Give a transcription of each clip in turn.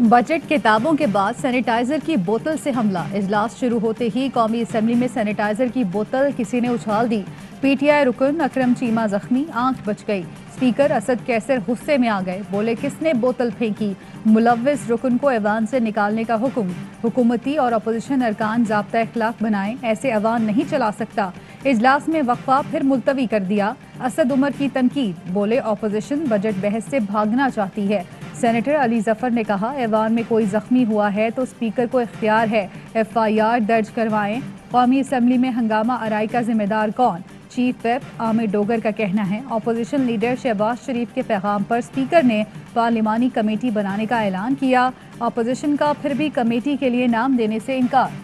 Budget किताबों के बाद सैनिटाइजर की बोतल से हमला। इजलास शुरू होते ही कौमी असेंबली में सैनिटाइजर की बोतल किसी ने उछाल दी। पीटीआई रुकन अकरम चीमा जख्मी, आंख बच गई। स्पीकर असद कैसर गुस्से में आ गए, बोले किसने बोतल फेंकी। मुलव्विस रुकन को ऐवान से निकालने का हुक्म। हुकूमती और अपोजिशन अरकान ज़ाब्ता इखलाक बनाएं, ऐसे ऐवान नहीं चला सकता। इजलास में वक्फा फिर मुलतवी कर दिया। असद उमर की तनकीद, बोले अपोजिशन बजट बहस से भागना चाहती है। सेनेटर अली जफर ने कहा ऐवान में कोई जख्मी हुआ है तो स्पीकर को इख्तियार है, FIR दर्ज करवाएं। कौमी असम्बली में हंगामा आराई का जिम्मेदार कौन? चीफ व्हिप आमिर डोगर का कहना है। अपोजिशन लीडर शहबाज शरीफ के पैगाम पर स्पीकर ने पार्लिमानी कमेटी बनाने का ऐलान किया। अपोजिशन का फिर भी कमेटी के लिए नाम देने से इनकार।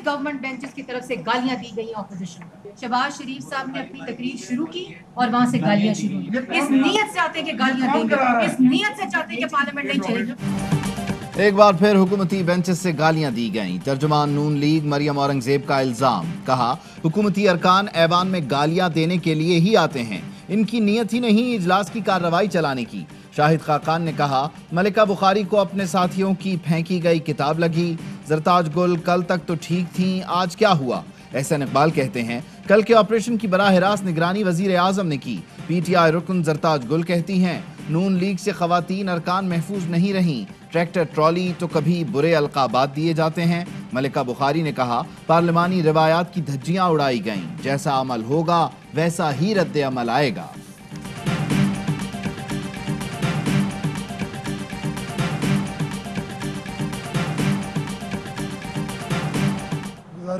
गवर्नमेंट बेंचेस की तरफ से गालियां दी गई अपोजिशन को। शहबाज शरीफ साहब ने अपनी तकरीर शुरू की और वहां से गालियां शुरू हुई। इस नीयत से आते हैं कि गालियां देंगे, इस नीयत से चाहते हैं कि पार्लियामेंट नहीं चलेगी। एक बार फिर हुकूमती बेंचेस से गालियां दी गईं। तर्जुमान नून लीग मरियम औरंगजेब का इल्जाम, कहा हुकूमती अरकान ऐवान में गालियां देने के लिए ही आते हैं, इनकी नीयत ही नहीं इजलास की कार्रवाई चलाने की। शाहिद खाकान ने कहा मलिका बुखारी को अपने साथियों की फेंकी गई किताब लगी। जरताज गुल कल तक तो ठीक थी, आज क्या हुआ? एहसन इकबाल कहते हैं कल के ऑपरेशन की बराह रास्त निगरानी वजीर आजम ने की। पीटीआई रुकन जरताज गुल कहती हैं नून लीग से खवातीन अरकान महफूज नहीं रहीं। ट्रैक्टर ट्रॉली तो कभी बुरे अलकाबात दिए जाते हैं। मलिका बुखारी ने कहा पार्लिमानी रिवायात की धज्जियां उड़ाई गईं, जैसा अमल होगा वैसा ही रद्द अमल आएगा।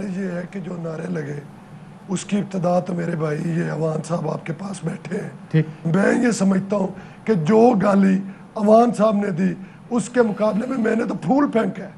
ये है कि जो नारे लगे उसकी इब्तदा तो मेरे भाई ये अवान साहब आपके पास बैठे हैं। मैं ये समझता हूँ कि जो गाली अवान साहब ने दी उसके मुकाबले में मैंने तो फूल फेंका है।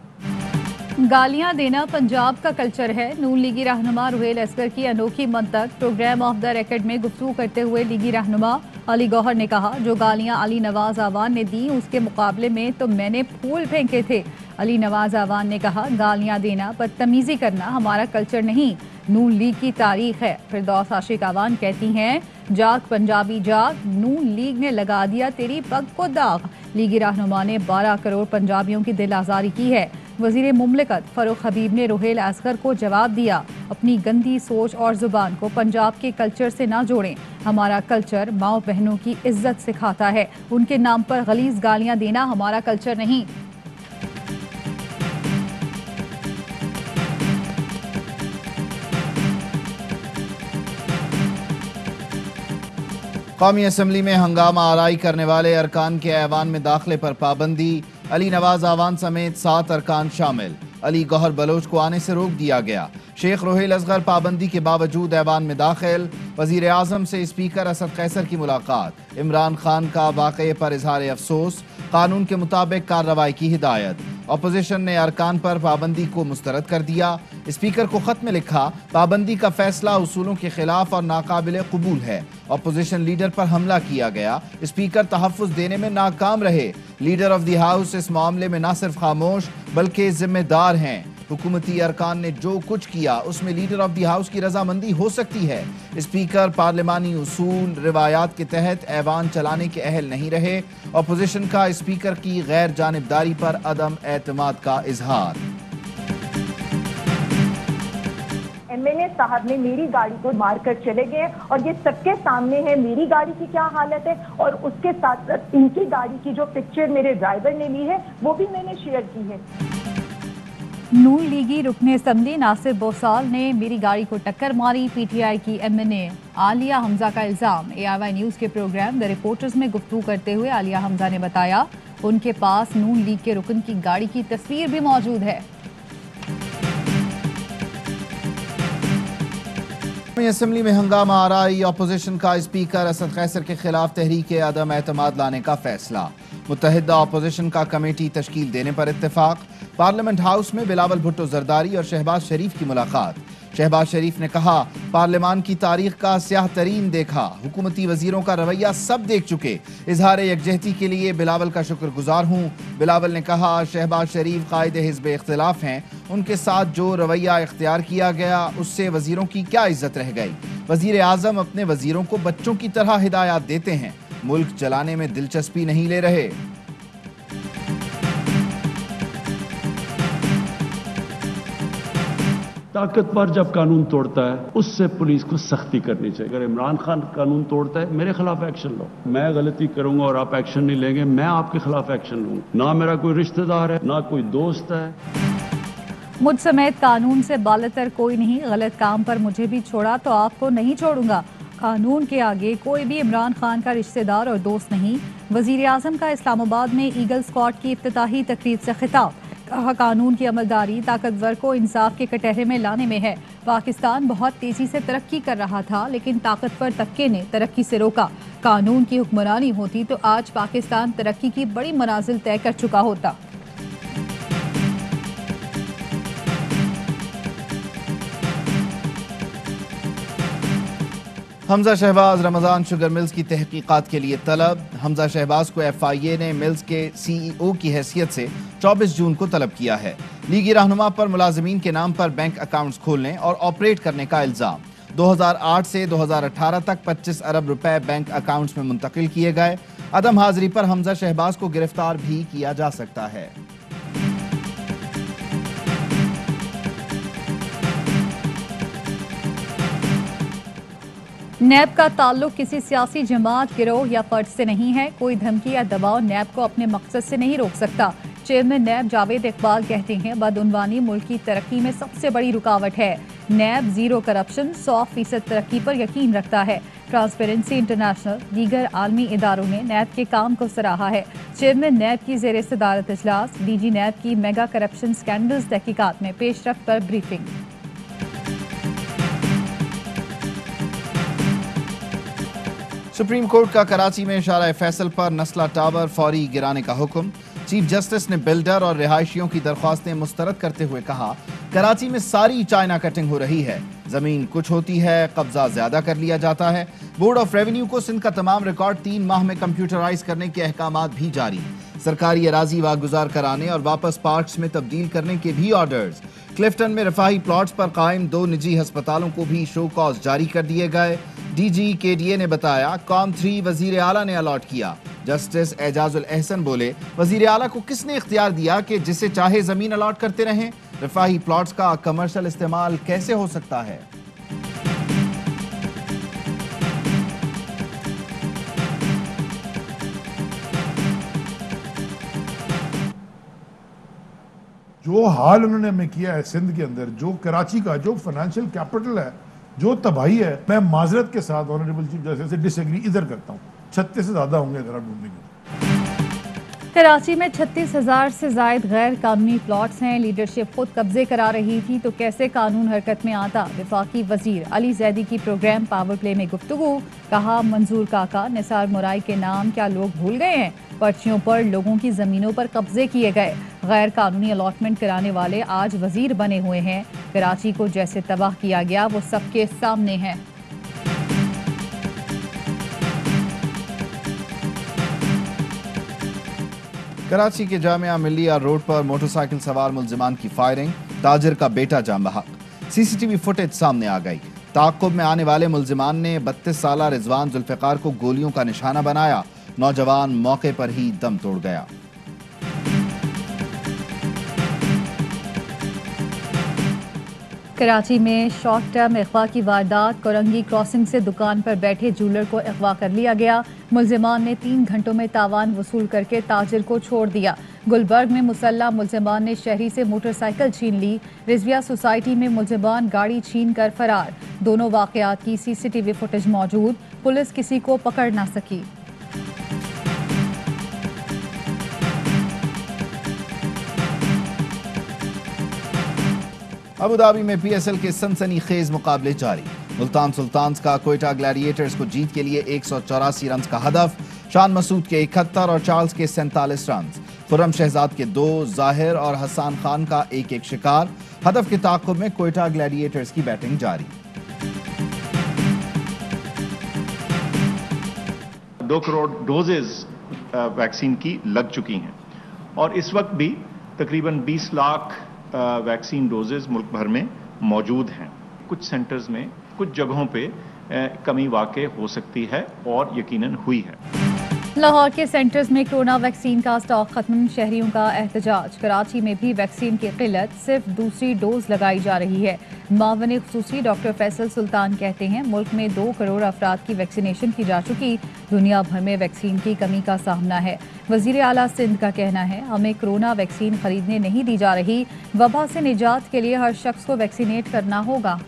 गालियां देना पंजाब का कल्चर है। नून लीगी रहनुमा रुहेल असगर की अनोखी मंतक। प्रोग्राम ऑफ द रिकॉर्ड में गुफ्तगू करते हुए लीगी रहनुमा अली गौहर ने कहा जो गालियां अली नवाज आवान ने दी उसके मुकाबले में तो मैंने फूल फेंके थे। अली नवाज आवान ने कहा गालियां देना, बदतमीजी करना हमारा कल्चर नहीं, नून लीग की तारीख है। फिरदौस आशिक आवान कहती हैं जाग पंजाबी जाग, नून लीग ने लगा दिया तेरी पग को दाग। लीगी रहनुमा ने 12 करोड़ पंजाबियों की दिल आज़ारी की है। वजीर मुमलिकत फरूख हबीब ने रुहेल असगर को जवाब दिया अपनी गंदी सोच और जुबान को पंजाब के कल्चर से ना जोड़ें। हमारा कल्चर माओ बहनों की इज्जत सिखाता है, उनके नाम पर गलीज गालियां देना हमारा कल्चर नहीं। कौमी असम्बली में हंगामा आराई करने वाले अरकान के ऐवान में दाखिले पर पाबंदी। अली नवाज आवान समेत 7 अरकान शामिल। अली गौहर बलोच को आने से रोक दिया गया। शेख रुहेल असगर पाबंदी के बावजूद ऐवान में दाखिल। वजीर आजम से स्पीकर असद कैसर की मुलाकात। इमरान खान का वाक़े पर इजहार अफसोस। कानून के मुताबिक कार्रवाई की हिदायत। अपोजिशन ने अरकान पर पाबंदी को मुस्तरद कर दिया। स्पीकर को खत में लिखा पाबंदी का फैसला उसूलों के खिलाफ और नाकाबिले कबूल है। अपोजिशन लीडर पर हमला किया गया, स्पीकर तहफ़्फ़ुज़ देने में नाकाम रहे। लीडर ऑफ द हाउस इस मामले में न सिर्फ खामोश बल्कि जिम्मेदार हैं। हुकूमती अरकान ने जो कुछ किया उसमें लीडर ऑफ द हाउस की रजामंदी हो सकती है। स्पीकर पार्लिमानी उसूल रिवायात के तहत ऐवान चलाने के अहल नहीं रहे। अपोजिशन का स्पीकर की गैर जानिबदारी पर अदम एतमाद का इजहार। MNA साहब ने मेरी गाड़ी को मार कर चले गए और ये सबके सामने है मेरी गाड़ी की क्या हालत है, और उसके साथ साथ इनकी गाड़ी की जो पिक्चर मेरे ड्राइवर ने ली है वो भी मैंने शेयर की है। नून लीगी रुकने असम्बली नासिर बोसाल ने मेरी गाड़ी को टक्कर मारी। PTI की MNA आलिया हमजा का इल्जाम। ARY न्यूज़ के प्रोग्राम द रिपोर्टर्स में गुफ्तगू करते हुए आलिया हमजा ने बताया उनके पास नून लीग के रुकन की गाड़ी की तस्वीर भी मौजूद है। असम्बली में हंगामा आराई। अपोजिशन का स्पीकर असद कैसर के खिलाफ तहरीक अदम एतमाद लाने का फैसला। मुत्तहिदा अपोजिशन का कमेटी तश्कील देने पर इत्तेफाक। पार्लियामेंट हाउस में बिलावल भुट्टो जरदारी और शहबाज शरीफ की मुलाकात। शहबाज शरीफ ने कहा, पार्लियामान की तारीख का स्याह तरीन देखा, हुकूमती वजीरों का रवैया सब देख चुके, इजहार यकजहती के लिए बिलावल का शुक्रगुजार हूँ। बिलावल ने कहा, शहबाज शरीफ कायद हिज़्ब इख्तिलाफ हैं, उनके साथ जो रवैया इख्तियार किया गया उससे वजीरों की क्या इज्जत रह गई। वजीर आजम अपने वजीरों को बच्चों की तरह हिदायत देते हैं, मुल्क चलाने में दिलचस्पी नहीं ले रहे। ताकतवर जब कानून तोड़ता है उससे पुलिस को सख्ती करनी चाहिए। अगर इमरान खान कानून तोड़ता है, मेरे खिलाफ एक्शन लो। मैं गलती करूंगा और आप एक्शन नहीं लेंगे, मैं आपके खिलाफ एक्शन लूंगा। ना मेरा कोई रिश्तेदार है, ना कोई दोस्त है। मुझ समेत कानून से बालतर कोई नहीं, गलत काम पर मुझे भी छोड़ा तो आपको नहीं छोड़ूंगा। कानून के आगे कोई भी इमरान खान का रिश्तेदार और दोस्त नहीं। वजीर आजम का इस्लामाबाद में ईगल स्क्वाड की इफ्तिताही तकरीब से खिताब, कहा, कानून की अमलदारी ताकतवर को इंसाफ के कटहरे में लाने में है। पाकिस्तान बहुत तेजी से तरक्की कर रहा था, लेकिन ताकतवर तबके ने तरक्की से रोका। कानून की हुक्मरानी होती तो आज पाकिस्तान तरक्की की बड़ी मनाजिल तय कर चुका होता। हमजा शहबाज रमजान शुगर मिल्स की तहकीकात के लिए तलब। हमजा शहबाज को FIA ने मिल्स के CEO की हैसियत से 24 जून को तलब किया है। लीगी रहनुमा पर मुलाजिमीन के नाम पर बैंक अकाउंट्स खोलने और ऑपरेट करने का इल्जाम। 2008 से 2018 तक 25 अरब रुपए बैंक अकाउंट्स में मुंतकिल किए गए। अदम हाजिरी पर हमजा शहबाज को गिरफ्तार भी किया जा सकता है। नैब का ताल्लुक किसी सियासी जमात, गिरोह या फर्द से नहीं है। कोई धमकी या दबाव नैब को अपने मकसद से नहीं रोक सकता। चेयरमैन नैब जावेद इकबाल कहते हैं, बदउनवानी मुल्क की तरक्की में सबसे बड़ी रुकावट है। नैब जीरो करप्शन, 100% तरक्की पर यकीन रखता है। ट्रांसपेरेंसी इंटरनेशनल दीगर आलमी इदारों ने नैब के काम को सराहा है। चेयरमैन नैब की ज़ेर सदारत इजलास, DG नैब की मेगा करप्शन स्कैंडल्स तहकीकात में पेशरफ्त पर ब्रीफिंग। सुप्रीम कोर्ट का कराची में इशारा फैसल पर नस्ला टावर फौरी गिराने का हुक्म। चीफ जस्टिस ने बिल्डर और रिहायशियों की दरख्वास्तें मुस्तरद करते हुए कहा, कराची में सारी चाइना कटिंग हो रही है, जमीन कुछ होती है, कब्जा ज्यादा कर लिया जाता है। बोर्ड ऑफ रेवेन्यू को सिंध का तमाम रिकॉर्ड 3 माह में कंप्यूटराइज करने के अहकामात भी जारी। सरकारी अराजी वागुजार कराने और वापस पार्क्स में तब्दील करने के भी ऑर्डर्स। क्लिफ्टन में रफाही प्लॉट्स पर कायम 2 निजी अस्पतालों को भी शो कॉज जारी कर दिए गए। DG KDA ने बताया, कॉम 3 वजीर आला ने अलॉट किया। जस्टिस एजाजुल एहसन बोले, वजीर आला को किसने इख्तियार दिया कि जिसे चाहे जमीन अलॉट करते रहें? रफाही प्लॉट्स का कमर्शियल इस्तेमाल कैसे हो सकता है? जो हाल उन्होंने हमें किया है सिंध के अंदर, जो कराची का जो फाइनेंशियल कैपिटल है, जो तबाही है, मैं माजरत के साथ ऑनरेबल चीफ जस्टिस से डिसएग्री इधर करता हूँ। 36 से ज्यादा होंगे अगर आप ढूंढेंगे। कराची में 36,000 से जायद गैर कानूनी प्लॉट्स हैं। लीडरशिप खुद कब्जे करा रही थी तो कैसे कानून हरकत में आता? वफाकी वजीर अली जैदी की प्रोग्राम पावर प्ले में गुफ्तगू, कहा, मंजूर काका, निसार मुराई के नाम क्या लोग भूल गए हैं? पर्चियों पर लोगों की जमीनों पर कब्जे किए गए। गैर कानूनी अलॉटमेंट कराने वाले आज वजीर बने हुए हैं। कराची को जैसे तबाह किया गया वो सबके सामने है। कराची के जामिया मिल्लिया रोड पर मोटरसाइकिल सवार मुल्जिमान की फायरिंग, ताजिर का बेटा जाम बहक। CCTV फुटेज सामने आ गई। ताक़ुब में आने वाले मुल्जिमान ने 32 साला रिजवान जुल्फ़िकार को गोलियों का निशाना बनाया। नौजवान मौके पर ही दम तोड़ गया। कराची में शॉर्ट टर्म अगवा की वारदात, कोरंगी क्रॉसिंग से दुकान पर बैठे जूलर को अगवा कर लिया गया। मुल्जिमान ने 3 घंटों में तावान वसूल करके ताजिर को छोड़ दिया। गुलबर्ग में मुसल्ला मुल्जिमान ने शहरी से मोटरसाइकिल छीन ली। रिजविया सोसाइटी में मुल्जिमान गाड़ी छीन कर फरार। दोनों वाकयात की CCTV फुटेज मौजूद, पुलिस किसी को पकड़ ना सकी। अबू धाबी में PSL के सनसनीखेज मुकाबले जारी। मुल्तान सुल्तान्स का कोयटा ग्लैडिएटर्स को जीत के लिए 184 रन का हदफ। शान मसूद के 71 और चार्ल्स के 47 रन। खुर्रम शहजाद के 2, जाहिर और हसान खान का 1-1 शिकार। हदफ के ताक़ुब में कोयटा ग्लैडिएटर्स की बैटिंग जारी। 2 करोड़ डोजेज वैक्सीन की लग चुकी हैं और इस वक्त भी तकरीबन 20 लाख वैक्सीन डोजेज मुल्क भर में मौजूद हैं। कुछ सेंटर्स में कुछ जगहों पे कमी वाक़ई हो सकती है और यकीनन हुई है। लाहौर के सेंटर्स में कोरोना वैक्सीन का स्टॉक खत्म, शहरियों का एहतजाज। कराची में भी वैक्सीन की किल्लत, सिर्फ दूसरी डोज लगाई जा रही है। मावन खुसूसी डॉक्टर फैसल सुल्तान कहते हैं मुल्क में 2 करोड़ अफराद की वैक्सीनेशन की जा चुकी, दुनिया भर में वैक्सीन की कमी का सामना है। वजीर आला सिंध का कहना है हमें कोरोना वैक्सीन खरीदने नहीं दी जा रही, वबा से निजात के लिए हर शख्स को वैक्सीनेट करना होगा।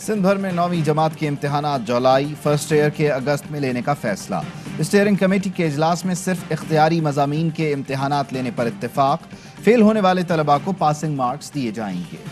सिंध भर में 9वीं जमात के इम्तिहानात जुलाई, फर्स्ट ईयर के अगस्त में लेने का फैसला। स्टीयरिंग कमेटी के इजलास में सिर्फ इख्तियारी मज़ामीन के इम्तिहानात लेने पर इत्तेफाक। फेल होने वाले तलबा को पासिंग मार्क्स दिए जाएंगे।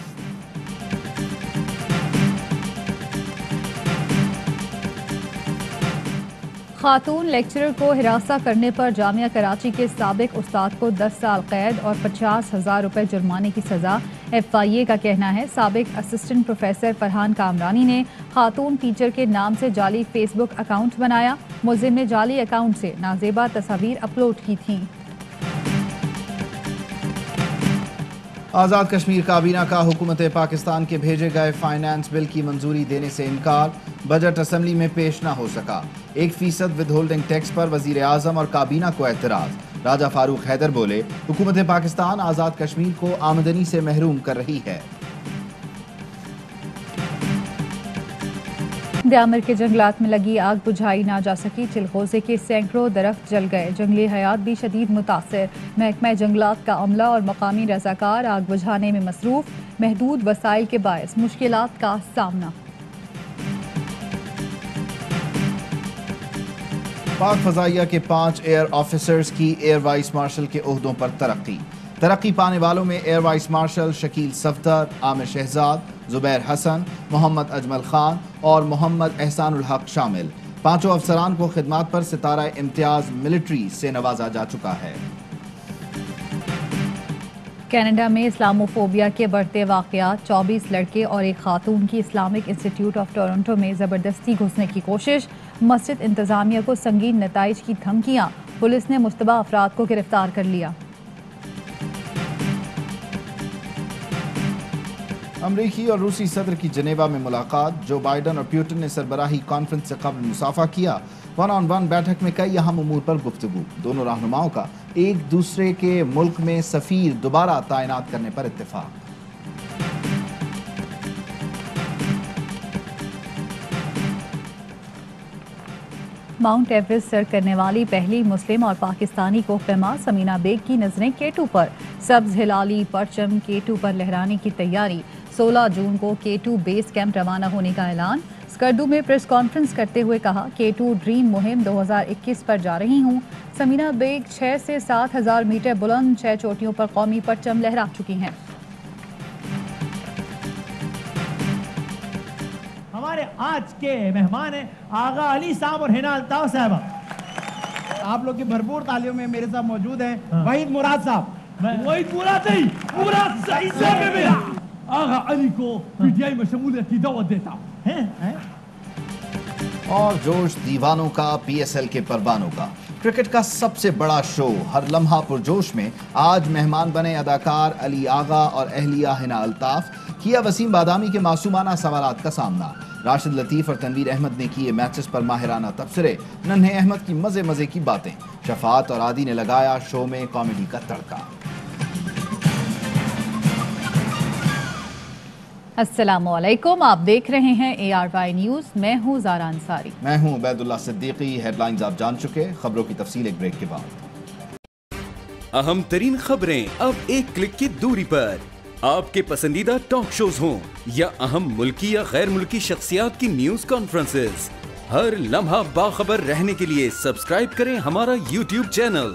खातून लेक्चरर को हिरासा करने पर जामिया कराची के साबिक उस्ताद को 10 साल कैद और 50,000 रुपए जुर्माने की सजा। FIA का कहना है साबिक असिस्टेंट प्रोफेसर फरहान कामरानी ने खातून टीचर के नाम से जाली फेसबुक अकाउंट बनाया। मुलजिम ने जाली अकाउंट से नाजेबा तस्वीर अपलोड की थी। आज़ाद कश्मीर काबीना का हुकूमत पाकिस्तान के भेजे गए फाइनेंस बिल की मंजूरी देने से इनकार, बजट असम्बली में पेश न हो सका। 1% विदहोल्डिंग टैक्स पर वजीर आज़म और काबीना को एतराज़। राजा फारूक हैदर बोले हुकूमत पाकिस्तान आज़ाद कश्मीर को आमदनी से महरूम कर रही है। द्यामर के जंगलात में लगी आग बुझाई ना जा सकी, चिलगोजे के सैकड़ों दरख्त जल गए, जंगली हयात भी शदीद मुतासिर। महकमा जंगलात का अमला और मकामी रजाकार आग बुझाने में मसरूफ, महदूद वसाइल के बायस मुश्किलात का सामना। पाक फजाइया के 5 एयर ऑफिसर्स की एयर वाइस मार्शल के ओहदों पर तरक्की पाने वालों में air vice marshal Shakeel Safdar, Aamir Shahzad, Zubair Hasan, Mohammad Ajmal Khan और मोहम्मद एहसानुल हक शामिल। 5 अफसरान को खिदमात पर सितारा इम्तियाज मिलिट्री से नवाजा जा चुका है। कनाडा में इस्लामोफोबिया के बढ़ते वाक़यात, 24 लड़के और एक खातून की इस्लामिक इंस्टीट्यूट ऑफ टोरंटो में ज़बरदस्ती घुसने की कोशिश, मस्जिद इंतज़ामिया को संगीन नताइज की धमकियाँ, पुलिस ने मुश्तबा अफराद को गिरफ्तार कर लिया। अमरीकी और रूसी सदर की जनेवा में मुलाकात, जो बाइडन और प्यूटन ने सरबराही कॉन्फ्रेंस से कबल मुसाफा किया। 1-on-1 बैठक में कई अहम उमूर पर गुफ्तगू, दोनों रहनुमाओं का एक दूसरे के मुल्क में सफीर दोबारा तैनात करने पर इत्तेफाक। माउंट एवरेस्ट सर करने वाली पहली मुस्लिम और पाकिस्तानी कोहपेमा समीना बेग की नजरें K2 पर। सब्ज हिलाली परचम K2 पर लहराने की तैयारी। 16 जून को K2 बेस कैंप रवाना होने का ऐलान। स्कर्दू में प्रेस कॉन्फ्रेंस करते हुए कहा K2 ड्रीम मुहिम 2021 पर जा रही हूँ। समीना बेग 6 से 7 हज़ार मीटर बुलंद 6 चोटियों पर कौमी परचम लहरा चुकी हैं। हमारे आज के मेहमान हैं आगा अली साहब और हिना अल्ताफ साहबा। आप लोग की भरपूर तालियों में मेरे साथ मौजूद हैं वहीद मुराद साहब। वहीद मुराद नहीं, मुराद सही साहब है मेरा। आगा अली को पीटीआई में शमूलियत की दावत देता हूँ। और जोश दीवानों का, PSL के परवानों का, क्रिकेट का सबसे बड़ा शो हर लम्हा पुरजोश में आज मेहमान बने अदाकार अली आगा और अहलिया हिना अल्ताफ। किया वसीम बादामी के मासूमाना सवालात का सामना। राशिद लतीफ़ और तनवीर अहमद ने किए मैचेस पर माहिराना तबसरे। नन्हे अहमद की मजे मजे की बातें। शफात और आदि ने लगाया शो में कॉमेडी का तड़का। अस्सलामुअलैकुम, आप देख रहे हैं ARY न्यूज़। मैं हूँ ज़ारा अंसारी। मैं हूँ उबैदुल्लाह सिद्दीकी। हेडलाइंस आप जान चुके, खबरों की तफसील एक ब्रेक के बाद। अहम तरीन खबरें अब एक क्लिक की दूरी पर। आपके पसंदीदा टॉक शोज हों या अहम मुल्की या गैर मुल्की शख्सियात की न्यूज कॉन्फ्रेंसेस, हर लम्हा बाखबर रहने के लिए सब्सक्राइब करें हमारा YouTube चैनल।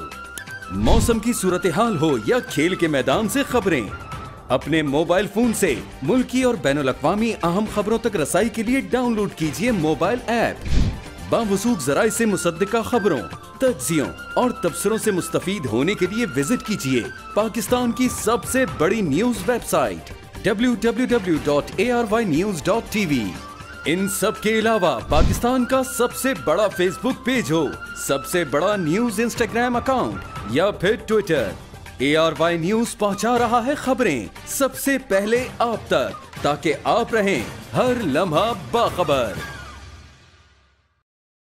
मौसम की सूरत हाल हो या खेल के मैदान से खबरें, अपने मोबाइल फोन से मुल्की और बैनुल अक़वामी अहम खबरों तक रसाई के लिए डाउनलोड कीजिए मोबाइल ऐप बावसूख ज़राए से मुसद्दिका खबरों, तज्जियों और तबसरों से मुस्तफीद होने के लिए विजिट कीजिए पाकिस्तान की सबसे बड़ी न्यूज वेबसाइट www.arYnews.tv। इन सब के अलावा पाकिस्तान का सबसे बड़ा फेसबुक पेज हो, सबसे बड़ा न्यूज इंस्टाग्राम अकाउंट या फिर ट्विटर, ARY न्यूज पहुंचा रहा है खबरें सबसे पहले आप तक, ताकि आप रहें हर लम्हा बाखबर।